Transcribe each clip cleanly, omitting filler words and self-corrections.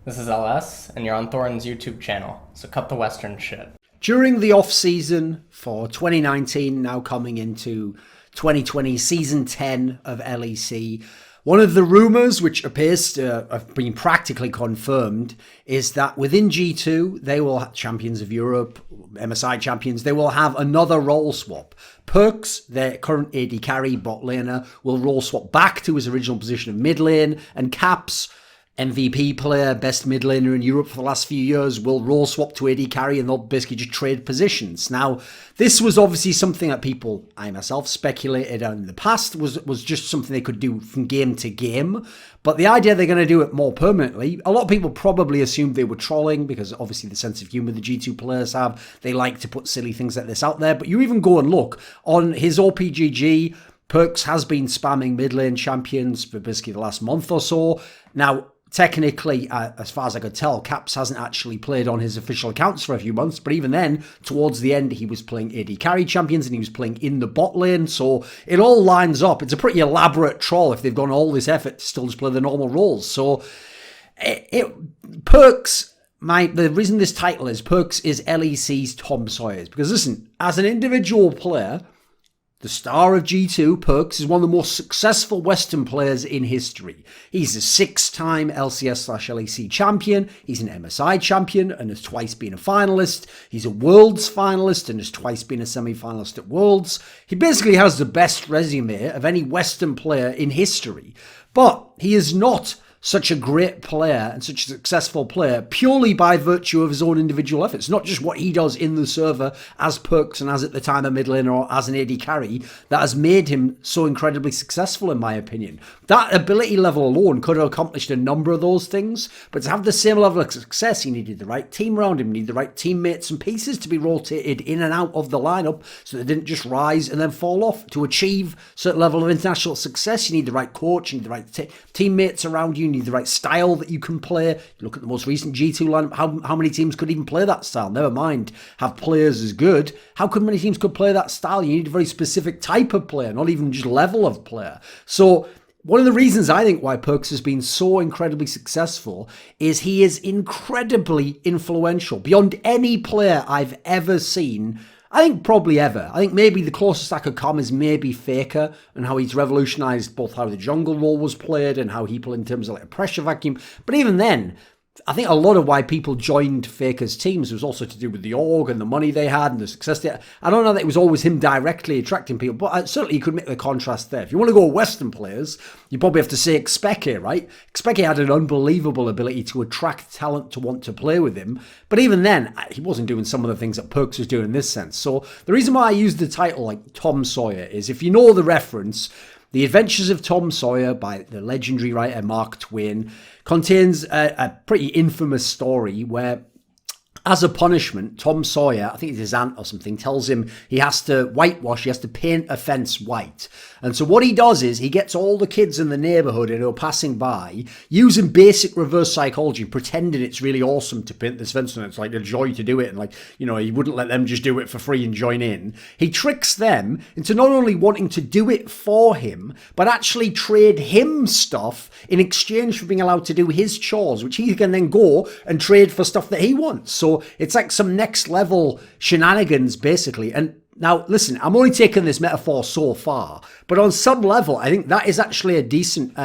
This is LS, and you're on Thorin's YouTube channel, so cut the Western shit. During the off-season for 2019, now coming into 2020, Season 10 of LEC, one of the rumours, which appears to have been practically confirmed, is that within G2, they will have champions of Europe, MSI champions, they will have another role swap. Perkz, their current AD carry bot laner, will role swap back to his original position of mid lane, and Caps, MVP player, best mid laner in Europe for the last few years, will role swap to AD carry, and they'll basically just trade positions. Now, this was obviously something that people, I myself, speculated on in the past, was just something they could do from game to game. But the idea they're going to do it more permanently, a lot of people probably assumed they were trolling, because obviously the sense of humour the G2 players have, they like to put silly things like this out there. But you even go and look on his OPGG, Perkz has been spamming mid lane champions for basically the last month or so. Now, technically, as far as I could tell, Caps hasn't actually played on his official accounts for a few months, but even then, towards the end, he was playing AD carry champions and he was playing in the bot lane, so it all lines up. It's a pretty elaborate troll if they've gone all this effort to still just play the normal roles. So, Perkz, the reason this title is Perkz is LEC's Tom Sawyers, because listen, as an individual player, the star of G2, Perkz, is one of the most successful Western players in history. He's a 6-time LCS/LEC champion, he's an MSI champion and has twice been a finalist, he's a Worlds finalist and has twice been a semi-finalist at Worlds. He basically has the best resume of any Western player in history. But he is not such a great player and such a successful player purely by virtue of his own individual efforts. Not just what he does in the server as Perkz and as at the time a mid laner or as an AD carry that has made him so incredibly successful, in my opinion. That ability level alone could have accomplished a number of those things, but to have the same level of success, he needed the right team around him, needed the right teammates and pieces to be rotated in and out of the lineup so they didn't just rise and then fall off. To achieve a certain level of international success, you need the right coach, you need the right teammates around you, need the right style that you can play. Look at the most recent G2 lineup. How many teams could even play that style? Never mind have players as good. How could many teams could play that style? You need a very specific type of player, not even just level of player. So one of the reasons I think why Perkz has been so incredibly successful is he is incredibly influential beyond any player I've ever seen. I think probably ever. I think maybe the closest I could come is maybe Faker and how he's revolutionised both how the jungle role was played and how he played in terms of like a pressure vacuum. But even then, I think a lot of why people joined Faker's teams was also to do with the org and the money they had and the success they had. I don't know that it was always him directly attracting people, but certainly you could make the contrast there. If you want to go Western players, you probably have to say Xpeke, right? Xpeke had an unbelievable ability to attract talent to want to play with him, but even then, he wasn't doing some of the things that Perkz was doing in this sense. So the reason why I used the title like Tom Sawyer is, if you know the reference, The Adventures of Tom Sawyer by the legendary writer Mark Twain contains a pretty infamous story where, as a punishment, Tom Sawyer, I think it's his aunt or something, tells him he has to whitewash, he has to paint a fence white. And so what he does is he gets all the kids in the neighborhood who are passing by, using basic reverse psychology, pretending it's really awesome to paint this fence and it's like a joy to do it. And like, you know, he wouldn't let them just do it for free and join in. He tricks them into not only wanting to do it for him, but actually trade him stuff in exchange for being allowed to do his chores, which he can then go and trade for stuff that he wants. So it's like some next level shenanigans, basically. And now, listen, I'm only taking this metaphor so far, but on some level, I think that is actually a decent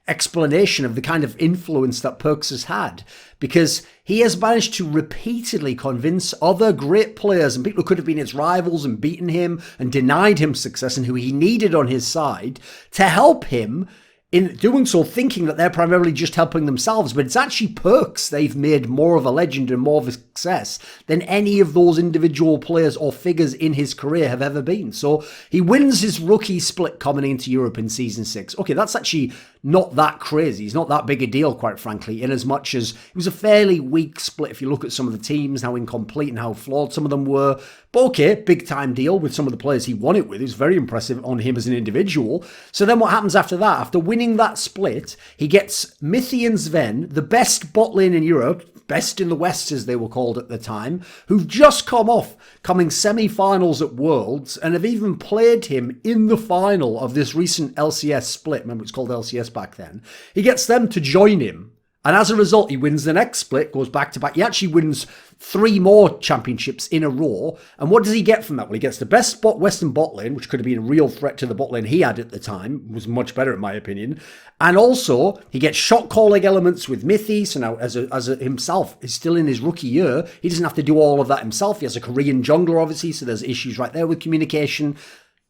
explanation of the kind of influence that Perkz has had, because he has managed to repeatedly convince other great players and people who could have been his rivals and beaten him and denied him success and who he needed on his side to help him. In doing so, thinking that they're primarily just helping themselves, but it's actually Perkz they've made more of a legend and more of a success than any of those individual players or figures in his career have ever been. So he wins his rookie split coming into Europe in Season 6. Okay, that's actually not that crazy. It's not that big a deal, quite frankly, in as much as it was a fairly weak split if you look at some of the teams, how incomplete and how flawed some of them were. But okay, big time deal with some of the players he won it with. It was very impressive on him as an individual. So then what happens after that? After winning that split, he gets Mithy and Sven, the best bot lane in Europe, best in the West as they were called at the time, who've just come off coming semi-finals at Worlds and have even played him in the final of this recent LCS split. Remember, it's called LCS back then. He gets them to join him And as a result, he wins the next split, goes back to back. He actually wins 3 more championships in a row. And what does he get from that? Well, he gets the best spot Western bot lane, which could have been a real threat to the bot lane he had at the time. It was much better in my opinion. And also, he gets shot calling elements with Mithy. So now, as himself, is still in his rookie year. He doesn't have to do all of that himself. He has a Korean jungler, obviously. So there's issues right there with communication.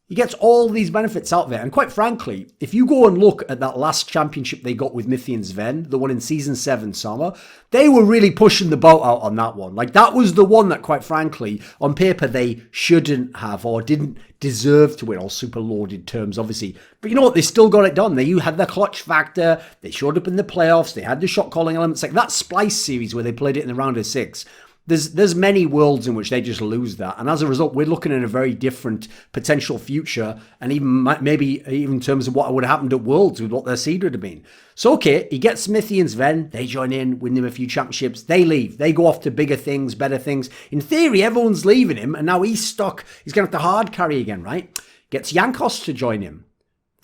He gets all these benefits out there. And quite frankly, if you go and look at that last championship they got with Mithy and Sven, the one in Season 7 summer, they were really pushing the boat out on that one. Like, that was the one that, quite frankly, on paper, they shouldn't have or didn't deserve to win, all super loaded terms, obviously. But you know what? They still got it done. They had the clutch factor. They showed up in the playoffs. They had the shot calling elements. Like that Splice series where they played it in the round of 6. There's many worlds in which they just lose that. And as a result, we're looking at a very different potential future. And even maybe even in terms of what would have happened at Worlds with what their seed would have been. So, okay, he gets Smithy and Sven. They join in, win them a few championships. They leave. They go off to bigger things, better things. In theory, everyone's leaving him. And now he's stuck. He's going to have to hard carry again, right? Gets Jankos to join him.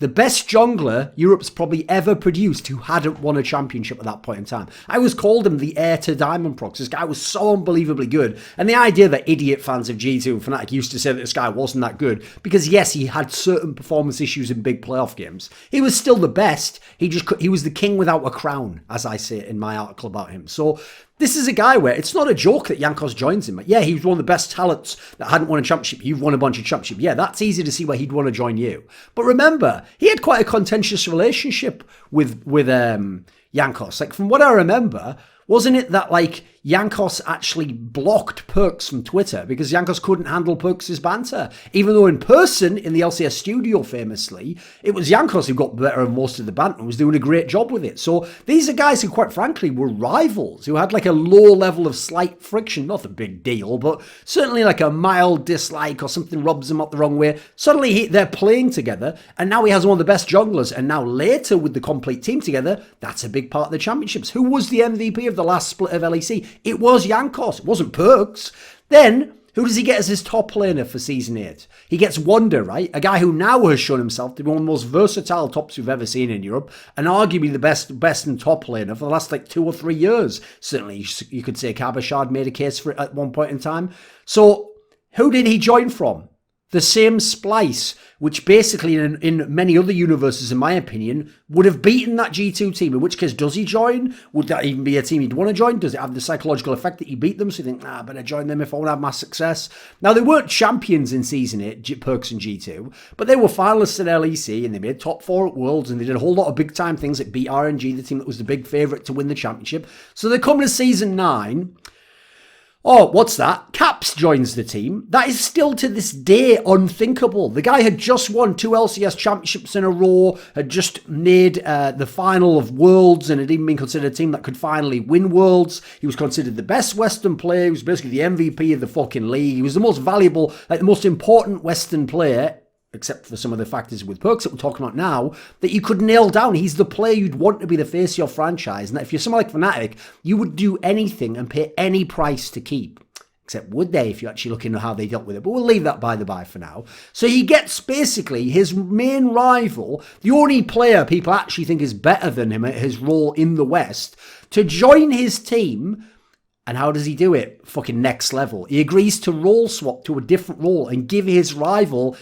The best jungler Europe's probably ever produced who hadn't won a championship at that point in time. I always called him the heir to Diamond Prox. This guy was so unbelievably good. And the idea that idiot fans of G2 and Fnatic used to say that this guy wasn't that good, because yes, he had certain performance issues in big playoff games. He was still the best. He was the king without a crown, as I say in my article about him. So this is a guy where it's not a joke that Jankos joins him. Yeah, he was one of the best talents that hadn't won a championship. You've won a bunch of championships. Yeah, that's easy to see why he'd want to join you. But remember, he had quite a contentious relationship with Jankos. Like, from what I remember, wasn't it that, like, Jankos actually blocked Perkz from Twitter because Jankos couldn't handle Perkz' banter? Even though in person, in the LCS studio famously, it was Jankos who got better of most of the banter and was doing a great job with it. So these are guys who, quite frankly, were rivals, who had like a low level of slight friction, not a big deal, but certainly like a mild dislike or something rubs them up the wrong way. Suddenly they're playing together, and now he has one of the best junglers, and now later with the complete team together, that's a big part of the championships. Who was the MVP of the last split of LEC? It was Jankos. It wasn't Perkz. Then, who does he get as his top laner for Season 8? He gets Wonder, right? A guy who now has shown himself to be one of the most versatile tops we've ever seen in Europe, and arguably the best and top laner for the last like 2 or 3 years. Certainly, you could say Kabashard made a case for it at one point in time. So, who did he join from? The same Splice, which basically in many other universes, in my opinion, would have beaten that G2 team. In which case, does he join? Would that even be a team he'd want to join? Does it have the psychological effect that he beat them? So you think, I better join them if I want to have my success. Now, they weren't champions in Season 8, Perkz and G2, but they were finalists at LEC, and they made top 4 at Worlds, and they did a whole lot of big-time things that beat RNG, the team that was the big favourite to win the championship. So they come to Season 9... Oh, what's that? Caps joins the team. That is still to this day unthinkable. The guy had just won 2 LCS championships in a row, had just made the final of Worlds, and had even been considered a team that could finally win Worlds. He was considered the best Western player. He was basically the MVP of the fucking league. He was the most valuable, like the most important Western player, except for some of the factors with Perkz that we're talking about now, that you could nail down. He's the player you'd want to be the face of your franchise. And that if you're someone like Fnatic, you would do anything and pay any price to keep. Except would they, if you actually look into how they dealt with it. But we'll leave that by the by for now. So he gets basically his main rival, the only player people actually think is better than him at his role in the West, to join his team. And how does he do it? Fucking next level. He agrees to role swap to a different role and give his rival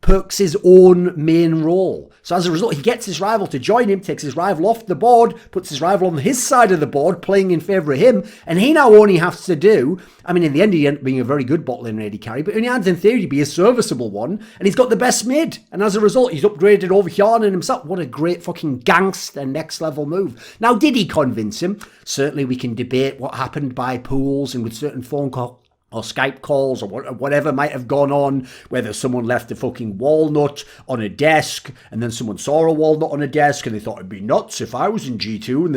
Perkz' own main role. So as a result, he gets his rival to join him, takes his rival off the board, puts his rival on his side of the board, playing in favour of him, and he now only has to do, I mean, in the end, he ended up being a very good bot lane AD carry, but in the end, in theory, be a serviceable one, and he's got the best mid, and as a result, he's upgraded over Hjarnan himself. What a great fucking gangster next level move. Now, did he convince him? Certainly, we can debate what happened by pools and with certain phone calls, or Skype calls, or whatever might have gone on, whether someone left a fucking walnut on a desk, and then someone saw a walnut on a desk, and they thought it'd be nuts if I was in G2, and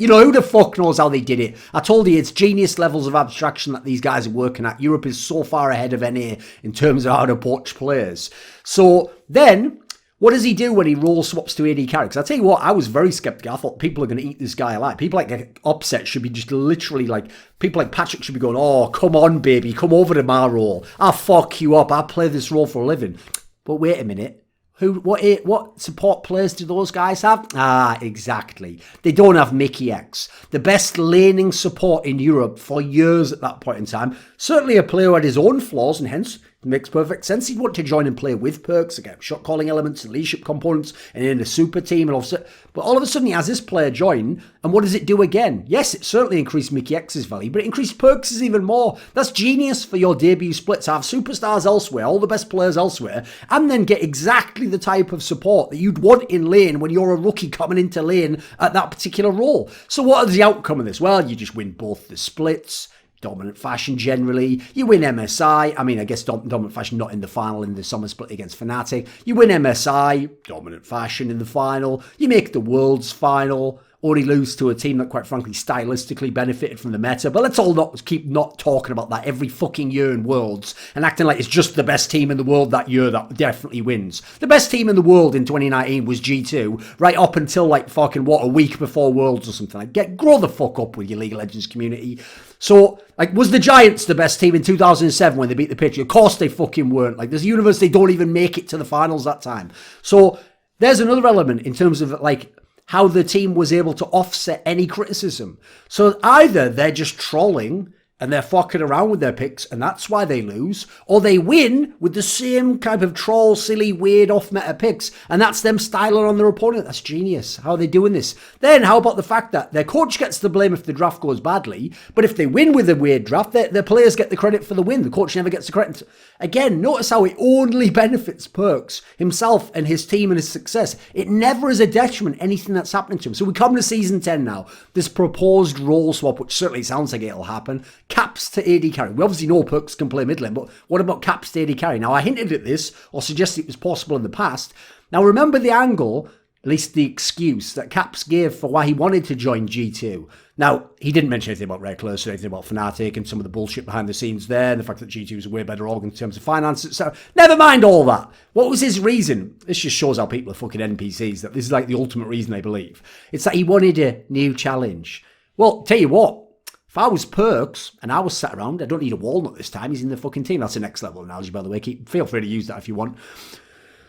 who the fuck knows how they did it? I told you, it's genius levels of abstraction that these guys are working at. Europe is so far ahead of NA in terms of how to poach players. So then, what does he do when he role swaps to AD carry? Because I tell you what, I was very skeptical. I thought people are going to eat this guy alive. People like Upset should be just literally like, people like Patrick should be going, oh, come on, baby, come over to my role. I'll fuck you up. I'll play this role for a living. But wait a minute. What support players do those guys have? Ah, exactly. They don't have Mickey X, the best laning support in Europe for years at that point in time. Certainly a player who had his own flaws, and hence it makes perfect sense he'd want to join and play with Perkz, again, shot calling elements and leadership components, and in a super team. But all of a sudden he has this player join, and what does it do again? Yes, it certainly increased Mickey X's value, but it increased Perkz's even more. That's genius for your debut splits. Have superstars elsewhere, all the best players elsewhere, and then get exactly the type of support that you'd want in lane when you're a rookie coming into lane at that particular role. So what is the outcome of this? Well, you just win both the splits, dominant fashion generally. You win MSI. I mean, I guess dominant fashion not in the final in the summer split against Fnatic. You win MSI, dominant fashion in the final. You make the Worlds final. Only lose to a team that, quite frankly, stylistically benefited from the meta. But let's all keep not talking about that every fucking year in Worlds and acting like it's just the best team in the world that year that definitely wins. The best team in the world in 2019 was G2, right up until like fucking, a week before Worlds or something. Like, grow the fuck up with your League of Legends community. So, like, was the Giants the best team in 2007 when they beat the Patriots? Of course they fucking weren't. Like, there's a universe they don't even make it to the finals that time. So, there's another element in terms of, like, how the team was able to offset any criticism. So either they're just trolling and they're fucking around with their picks and that's why they lose, or they win with the same kind of troll, silly, weird, off-meta picks, and that's them styling on their opponent. That's genius. How are they doing this? Then how about the fact that their coach gets the blame if the draft goes badly, but if they win with a weird draft, their players get the credit for the win. The coach never gets the credit. Again, notice how it only benefits Perkz, himself and his team and his success. It never is a detriment, anything that's happening to him. So we come to Season 10 now. This proposed role swap, which certainly sounds like it'll happen. Caps to AD carry. We obviously know Perkz can play mid lane, but what about caps to AD carry? Now, I hinted at this, or suggested it was possible in the past. Now, remember the angle, at least the excuse, that Caps gave for why he wanted to join G2. Now, he didn't mention anything about Reckless or anything about Fnatic and some of the bullshit behind the scenes there, and the fact that G2 is a way better org in terms of finances. So, never mind all that. What was his reason? This just shows how people are fucking NPCs, that this is like the ultimate reason they believe. It's that he wanted a new challenge. Well, tell you what, if I was Perkz and I was sat around, I don't need a walnut this time, he's in the fucking team. That's the next level analogy, by the way. Feel free to use that if you want.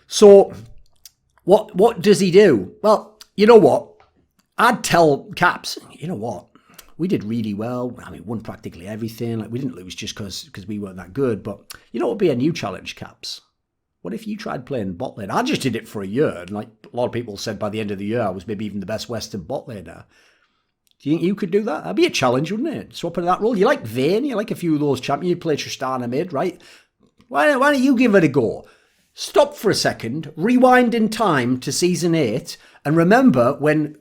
So, what does he do? Well, you know what? I'd tell Caps, you know what? We did really well. I mean, won practically everything. Like, we didn't lose just because we weren't that good. But you know what would be a new challenge, Caps? What if you tried playing bot lane? I just did it for a year. And like a lot of people said by the end of the year, I was maybe even the best Western bot laner. Do you think you could do that? That'd be a challenge, wouldn't it? Swap into that role. You like Vayne, you like a few of those champions. You play Tristana mid, right? Why don't you give it a go? Stop for a second, rewind in time to Season 8, and remember when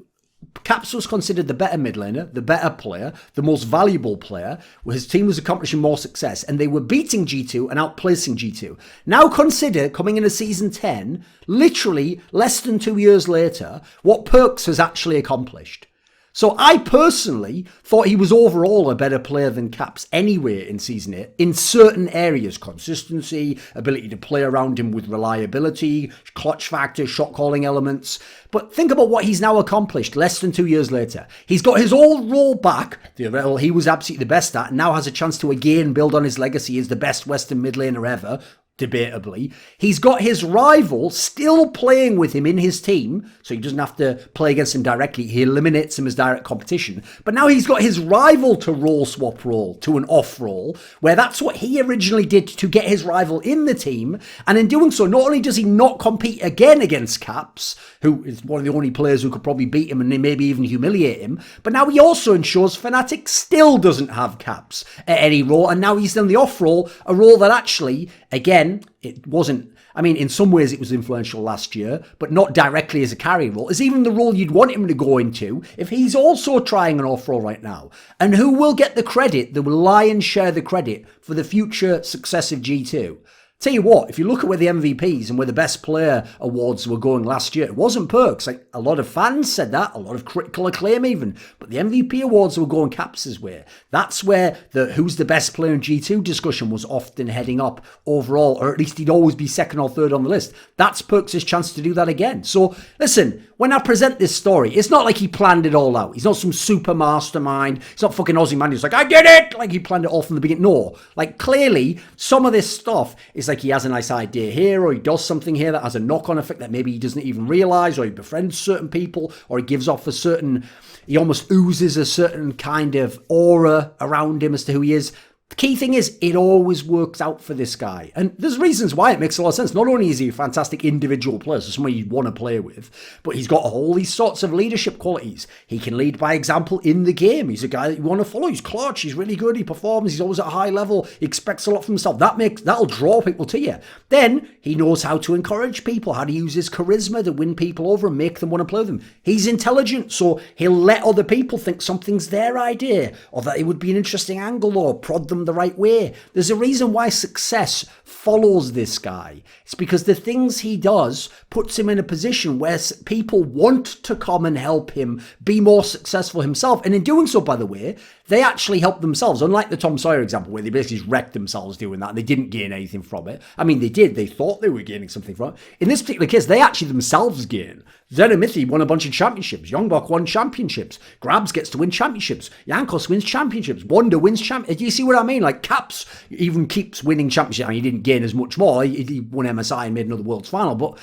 Caps was considered the better mid laner, the better player, the most valuable player, where his team was accomplishing more success, and they were beating G2 and outplacing G2. Now consider, coming into Season 10, literally less than 2 years later, what Perkz has actually accomplished. So I personally thought he was overall a better player than Caps anyway in Season 8 in certain areas. Consistency, ability to play around him with reliability, clutch factor, shot calling elements. But think about what he's now accomplished less than 2 years later. He's got his old role back, the role he was absolutely the best at, and now has a chance to again build on his legacy as the best Western mid laner ever. Debatably. He's got his rival still playing with him in his team, so he doesn't have to play against him directly. He eliminates him as direct competition. But now he's got his rival to role swap role, to an off role, where that's what he originally did to get his rival in the team. And in doing so, not only does he not compete again against Caps, who is one of the only players who could probably beat him and maybe even humiliate him, but now he also ensures Fnatic still doesn't have Caps at any role, and now he's done the off role, a role that actually, again, it wasn't, I mean, in some ways it was influential last year, but not directly as a carry role. It's even the role you'd want him to go into if he's also trying an off role right now. And who will get the credit, the lion's share the credit for the future success of G2? Tell you what, if you look at where the MVPs and where the best player awards were going last year, it wasn't Perkz. Like, a lot of fans said that, a lot of critical acclaim even, but the MVP awards were going Caps' way. That's where the who's the best player in G2 discussion was often heading up overall, or at least he'd always be second or third on the list. That's Perkz' chance to do that again. So, listen, when I present this story, it's not like he planned it all out. He's not some super mastermind. He's not fucking Aussie man who's like, I did it! Like he planned it all from the beginning. No. Like, clearly, some of this stuff is it's like he has a nice idea here, or he does something here that has a knock-on effect that maybe he doesn't even realize, or he befriends certain people, or he gives off he almost oozes a certain kind of aura around him as to who he is. The key thing is, it always works out for this guy. And there's reasons why it makes a lot of sense. Not only is he a fantastic individual player, so someone you'd want to play with, but he's got all these sorts of leadership qualities. He can lead by example in the game. He's a guy that you want to follow. He's clutch. He's really good. He performs. He's always at a high level. He expects a lot from himself. That'll draw people to you. Then he knows how to encourage people, how to use his charisma to win people over and make them want to play with him. He's intelligent, so he'll let other people think something's their idea, or that it would be an interesting angle, or prod them the right way. There's a reason why success follows this guy. It's because the things he does puts him in a position where people want to come and help him be more successful himself. And in doing so, by the way, they actually help themselves. Unlike the Tom Sawyer example, where they basically just wrecked themselves doing that and they didn't gain anything from it. I mean, they did. They thought they were gaining something from it. In this particular case, they actually themselves gain. Zenimithi won a bunch of championships. Youngbok won championships. Grabs gets to win championships. Yankos wins championships. Wonder wins championships. Do you see what I mean? Like, Caps even keeps winning championships. I mean, he didn't gain as much more. He won MSI and made another World's Final, but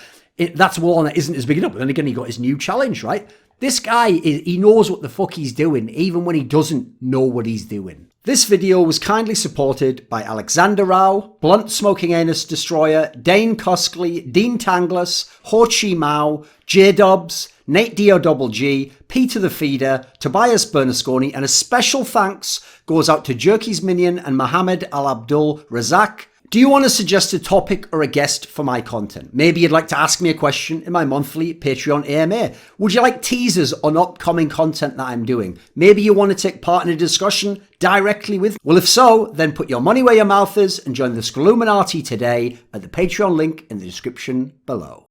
that's one that isn't as big enough. But then again, he got his new challenge, right? This guy, he knows what the fuck he's doing, even when he doesn't know what he's doing. This video was kindly supported by Alexander Rao, Blunt Smoking Anus Destroyer, Dane Cuskley, Dean Tanglis, Chi Mao, JDubs, NateDOhDoubleG, Peter the Feeder, Tobias Bernasconi, and a special thanks goes out to Jerky's Minion and Mohammed, Alabdul, Razzaq. Do you want to suggest a topic or a guest for my content? Maybe you'd like to ask me a question in my monthly Patreon AMA. Would you like teasers on upcoming content that I'm doing? Maybe you want to take part in a discussion directly with me? Well, if so, then put your money where your mouth is and join the Scrilluminati today at the Patreon link in the description below.